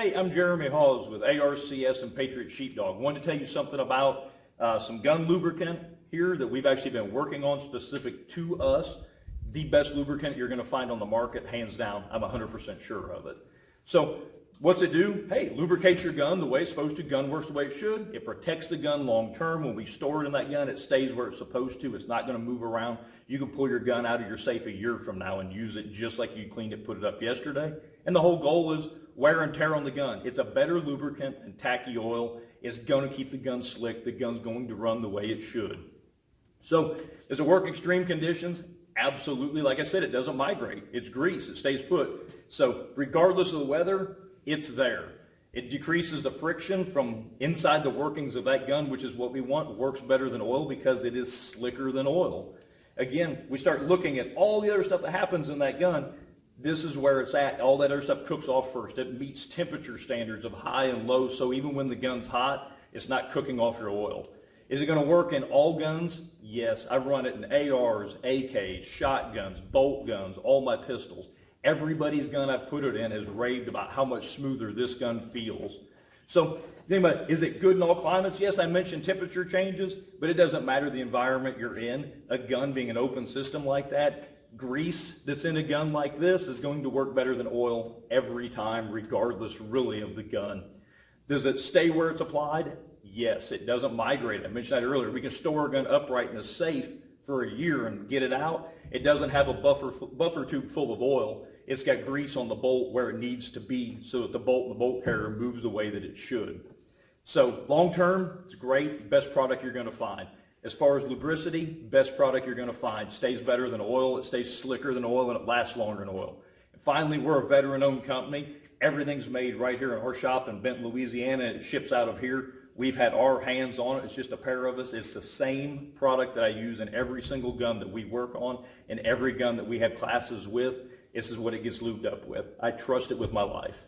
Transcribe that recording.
Hey, I'm Jeremy Hawes with A.R.C.S. and Patriot Sheepdog. Wanted to tell you something about some gun lubricant here that we've actually been working on specific to us. The best lubricant you're going to find on the market, hands down. I'm 100% sure of it. So what's it do? Hey, lubricates your gun the way it's supposed to. Gun works the way it should. It protects the gun long term. When we store it in that gun, it stays where it's supposed to. It's not going to move around. You can pull your gun out of your safe a year from now and use it just like you cleaned it, put it up yesterday. And the whole goal is wear and tear on the gun. It's a better lubricant than tacky oil. It's going to keep the gun slick. The gun's going to run the way it should. So does it work extreme conditions? Absolutely. Like I said, it doesn't migrate. It's grease. It stays put. So regardless of the weather, it's there. It decreases the friction from inside the workings of that gun, which is what we want. It works better than oil because it is slicker than oil. Again, we start looking at all the other stuff that happens in that gun. This is where it's at. All that other stuff cooks off first. It meets temperature standards of high and low, so even when the gun's hot, it's not cooking off your oil. Is it going to work in all guns? Yes. I run it in ARs, AKs, shotguns, bolt guns, all my pistols. Everybody's gun I've put it in has raved about how much smoother this gun feels. So think about it. Is it good in all climates? Yes, I mentioned temperature changes, but it doesn't matter the environment you're in. A gun being an open system like that, grease that's in a gun like this is going to work better than oil every time, regardless really of the gun. Does it stay where it's applied? Yes, it doesn't migrate. I mentioned that earlier. We can store a gun upright in a safe for a year and get it out. It doesn't have a buffer tube full of oil. It's got grease on the bolt where it needs to be so that the bolt and the bolt carrier moves the way that it should. So long term, it's great. Best product you're going to find. As far as lubricity, best product you're going to find. Stays better than oil, it stays slicker than oil, and it lasts longer than oil. And finally, we're a veteran-owned company. Everything's made right here in our shop in Benton, Louisiana, and it ships out of here. We've had our hands on it. It's just a pair of us. It's the same product that I use in every single gun that we work on and every gun that we have classes with. This is what it gets lubed up with. I trust it with my life.